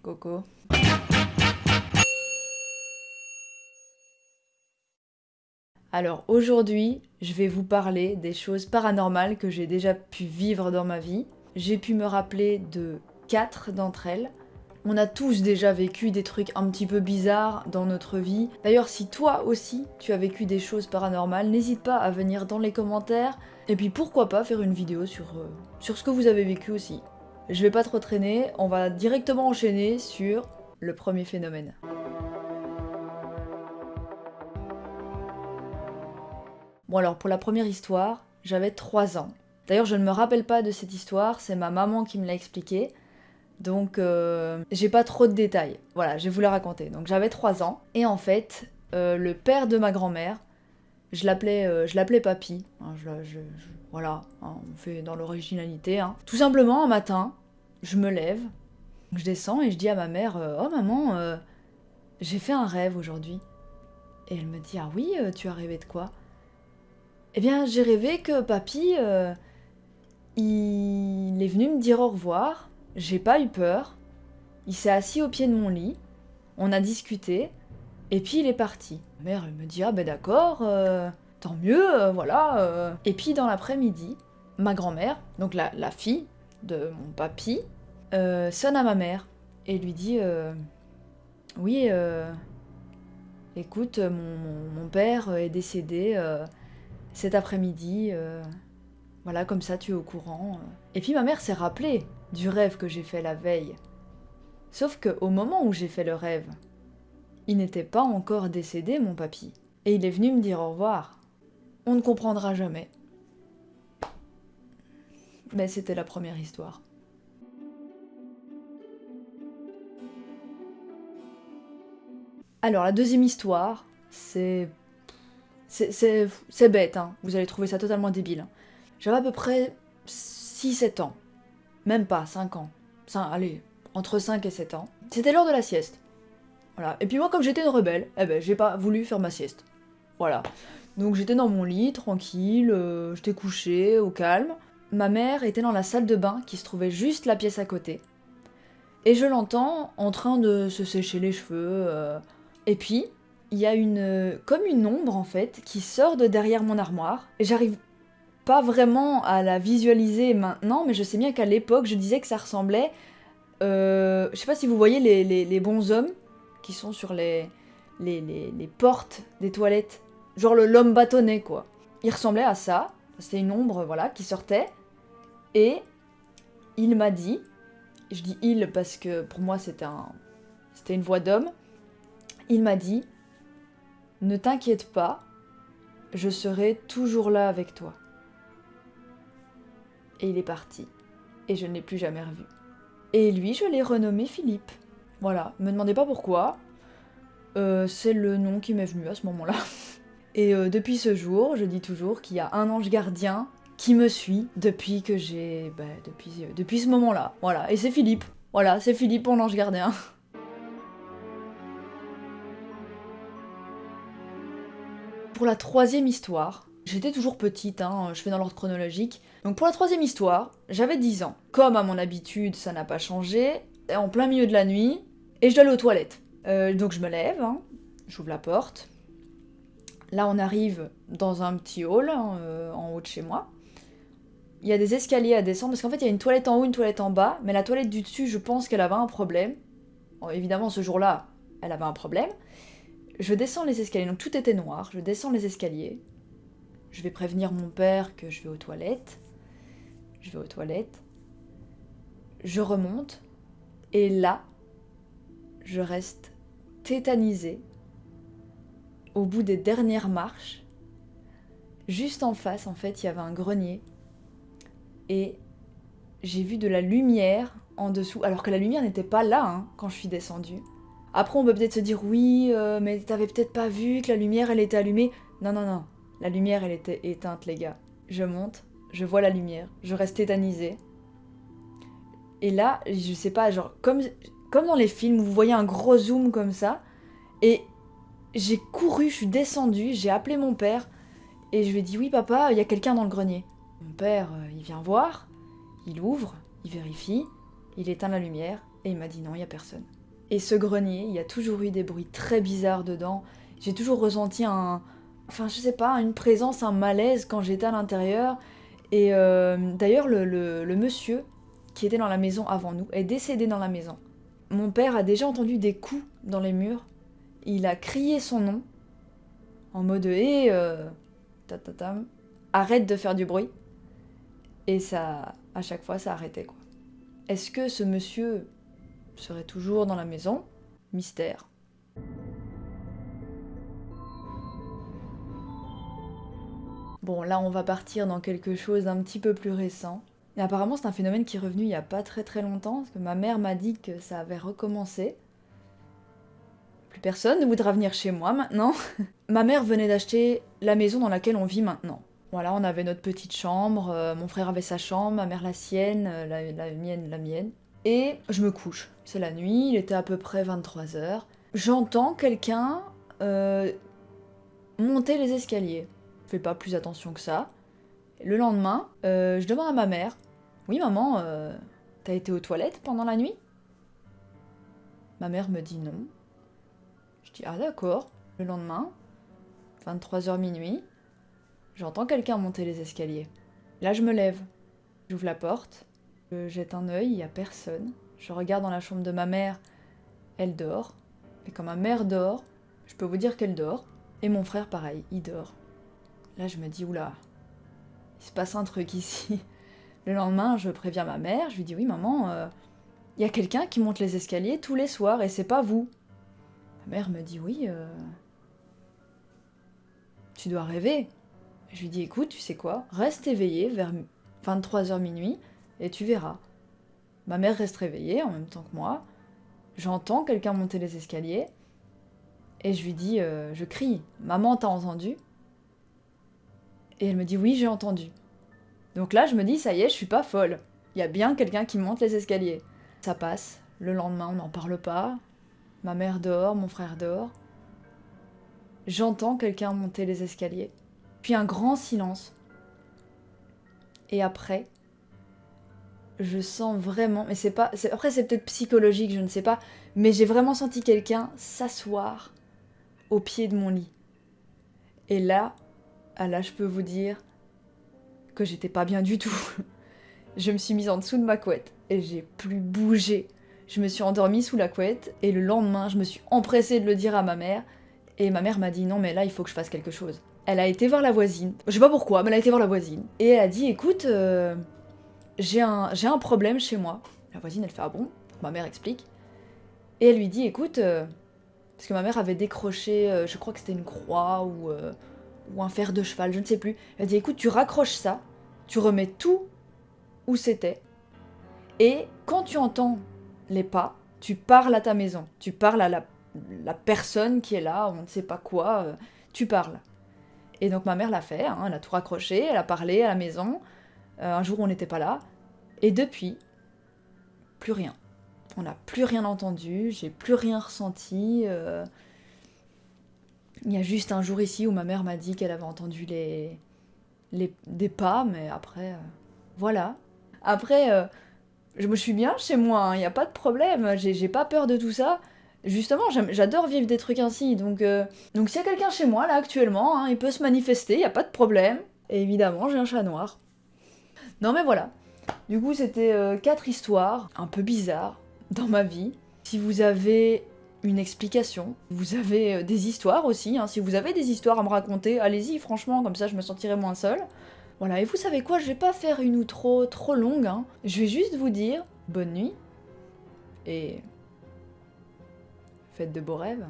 Coco. Alors aujourd'hui, je vais vous parler des choses paranormales que j'ai déjà pu vivre dans ma vie. J'ai pu me rappeler de 4 d'entre elles. On a tous déjà vécu des trucs un petit peu bizarres dans notre vie. D'ailleurs, si toi aussi tu as vécu des choses paranormales, n'hésite pas à venir dans les commentaires. Et puis pourquoi pas faire une vidéo sur ce que vous avez vécu aussi. Je vais pas trop traîner, on va directement enchaîner sur le premier phénomène. Bon alors pour la première histoire, j'avais 3 ans. D'ailleurs je ne me rappelle pas de cette histoire, c'est ma maman qui me l'a expliquée. Donc j'ai pas trop de détails. Voilà, je vais vous la raconter. Donc j'avais 3 ans, et en fait, le père de ma grand-mère, je l'appelais papy. Hein, voilà, hein, on fait dans l'originalité. Hein. Tout simplement, un matin, je me lève, je descends et je dis à ma mère, oh maman, j'ai fait un rêve aujourd'hui. Et elle me dit, ah oui, tu as rêvé de quoi? Eh bien, j'ai rêvé que papy, il est venu me dire au revoir, j'ai pas eu peur, il s'est assis au pied de mon lit, on a discuté, et puis il est parti. Ma mère, elle me dit, ah ben d'accord, tant mieux, voilà. Et puis dans l'après-midi, ma grand-mère, donc la fille de mon papy, sonne à ma mère, et lui dit, oui, écoute, mon père est décédé cet après-midi, voilà, comme ça tu es au courant. Et puis ma mère s'est rappelée du rêve que j'ai fait la veille. Sauf qu'au moment où j'ai fait le rêve, il n'était pas encore décédé, mon papy. Et il est venu me dire au revoir. On ne comprendra jamais. Mais c'était la première histoire. Alors la deuxième histoire, c'est bête, hein. Vous allez trouver ça totalement débile. J'avais à peu près 6-7 ans. Même pas, 5 ans. Allez, entre 5 et 7 ans. C'était l'heure de la sieste. Voilà. Et puis moi, comme j'étais une rebelle, eh ben, j'ai pas voulu faire ma sieste. Voilà. Donc j'étais dans mon lit, tranquille, j'étais couchée, au calme. Ma mère était dans la salle de bain, qui se trouvait juste la pièce à côté. Et je l'entends en train de se sécher les cheveux. Et puis, il y a comme une ombre, en fait, qui sort de derrière mon armoire. Et j'arrive pas vraiment à la visualiser maintenant, mais je sais bien qu'à l'époque, je disais que ça ressemblait... je sais pas si vous voyez les bonshommes qui sont sur les portes des toilettes. Genre l'homme bâtonnet, quoi. Il ressemblait à ça. C'était une ombre, voilà, qui sortait. Et il m'a dit... Je dis il parce que pour moi c'était une voix d'homme. Il m'a dit, ne t'inquiète pas, je serai toujours là avec toi. Et il est parti. Et je ne l'ai plus jamais revu. Et lui, je l'ai renommé Philippe. Voilà, me demandez pas pourquoi. C'est le nom qui m'est venu à ce moment-là. Et depuis ce jour, je dis toujours qu'il y a un ange gardien qui me suit depuis que j'ai... depuis ce moment-là. Voilà, et c'est Philippe. Voilà, c'est Philippe, mon ange gardien. Pour la troisième histoire, j'étais toujours petite, hein, je fais dans l'ordre chronologique. Donc pour la troisième histoire, j'avais 10 ans. Comme à mon habitude, ça n'a pas changé, en plein milieu de la nuit, et je dois aller aux toilettes. Donc je me lève, hein, j'ouvre la porte. Là on arrive dans un petit hall, hein, en haut de chez moi. Il y a des escaliers à descendre, parce qu'en fait il y a une toilette en haut, une toilette en bas, mais la toilette du dessus, je pense qu'elle avait un problème. Bon, évidemment ce jour-là, elle avait un problème. Je descends les escaliers, donc tout était noir, je descends les escaliers. Je vais prévenir mon père que je vais aux toilettes. Je vais aux toilettes. Je remonte. Et là, je reste tétanisée. Au bout des dernières marches, juste en face, en fait, il y avait un grenier. Et j'ai vu de la lumière en dessous, alors que la lumière n'était pas là, hein, quand je suis descendue. Après, on peut peut-être se dire, oui, mais t'avais peut-être pas vu que la lumière, elle était allumée. Non, non, non. La lumière, elle était éteinte, les gars. Je monte, je vois la lumière, je reste tétanisée. Et là, je sais pas, genre, comme dans les films où vous voyez un gros zoom comme ça, et j'ai couru, je suis descendue, j'ai appelé mon père, et je lui ai dit, oui papa, il y a quelqu'un dans le grenier. Mon père, il vient voir, il ouvre, il vérifie, il éteint la lumière, Et il m'a dit non, il y a personne. Et ce grenier, il y a toujours eu des bruits très bizarres dedans. J'ai toujours ressenti enfin je sais pas, une présence, un malaise quand j'étais à l'intérieur. Et d'ailleurs, le monsieur qui était dans la maison avant nous est décédé dans la maison. Mon père a déjà entendu des coups dans les murs. Il a crié son nom en mode hé, tatatam, arrête de faire du bruit. Et ça, à chaque fois, ça arrêtait quoi. Est-ce que ce monsieur serait toujours dans la maison? Mystère. Bon, là, on va partir dans quelque chose d'un petit peu plus récent. Et apparemment, c'est un phénomène qui est revenu il y a pas très très longtemps, parce que ma mère m'a dit que ça avait recommencé. Plus personne ne voudra venir chez moi maintenant. Ma mère venait d'acheter la maison dans laquelle on vit maintenant. Voilà, on avait notre petite chambre, mon frère avait sa chambre, ma mère la sienne, la mienne la mienne. Et je me couche. C'est la nuit, il était à peu près 23h. J'entends quelqu'un monter les escaliers. Je fais pas plus attention que ça. Le lendemain, je demande à ma mère, oui maman, t'as été aux toilettes pendant la nuit? Ma mère me dit non. Je dis ah d'accord. Le lendemain, 23h minuit, j'entends quelqu'un monter les escaliers. Là je me lève, j'ouvre la porte, je jette un œil, il y a personne. Je regarde dans la chambre de ma mère, elle dort. Et quand ma mère dort, je peux vous dire qu'elle dort. Et mon frère pareil, il dort. Là je me dis oula, il se passe un truc ici. Le lendemain, je préviens ma mère, je lui dis oui maman, y a quelqu'un qui monte les escaliers tous les soirs et c'est pas vous. Ma mère me dit oui, tu dois rêver. Je lui dis écoute, tu sais quoi, reste éveillée vers 23h minuit et tu verras. Ma mère reste réveillée en même temps que moi. J'entends quelqu'un monter les escaliers et je lui dis, je crie, maman t'as entendu? Et elle me dit oui j'ai entendu. Donc là je me dis ça y est, je suis pas folle. Il y a bien quelqu'un qui monte les escaliers. Ça passe, le lendemain on n'en parle pas. Ma mère dort, mon frère dort. J'entends quelqu'un monter les escaliers. Puis un grand silence. Et après, je sens vraiment, mais c'est pas, après c'est peut-être psychologique, je ne sais pas, mais j'ai vraiment senti quelqu'un s'asseoir au pied de mon lit. Et là, je peux vous dire que j'étais pas bien du tout. Je me suis mise en dessous de ma couette et j'ai plus bougé. Je me suis endormie sous la couette et le lendemain, je me suis empressée de le dire à ma mère et ma mère m'a dit non mais là il faut que je fasse quelque chose. Elle a été voir la voisine, je sais pas pourquoi, mais elle a été voir la voisine et elle a dit écoute, j'ai un problème chez moi. La voisine elle fait ah bon? Ma mère explique et elle lui dit écoute, parce que ma mère avait décroché, je crois que c'était une croix ou un fer de cheval, je ne sais plus. Elle a dit écoute tu raccroches ça, tu remets tout où c'était et quand tu entends les pas, tu parles à ta maison, tu parles à la personne qui est là, on ne sait pas quoi, tu parles. Et donc ma mère l'a fait, hein, elle a tout raccroché, elle a parlé à la maison, un jour on n'était pas là, et depuis, plus rien. On n'a plus rien entendu, j'ai plus rien ressenti. Il y a juste un jour ici où ma mère m'a dit qu'elle avait entendu des pas, mais après, voilà. Après, je me suis bien chez moi, il n'y a pas de problème, j'ai pas peur de tout ça. Justement, j'adore vivre des trucs ainsi, donc s'il y a quelqu'un chez moi, là, actuellement, hein, il peut se manifester, il n'y a pas de problème. Et évidemment, j'ai un chat noir. Non mais voilà. Du coup, c'était 4 histoires un peu bizarres dans ma vie. Si vous avez une explication, vous avez des histoires aussi, hein, si vous avez des histoires à me raconter, allez-y, franchement, comme ça je me sentirai moins seule. Voilà, et vous savez quoi, je vais pas faire une outro trop longue, hein. Je vais juste vous dire bonne nuit, et faites de beaux rêves.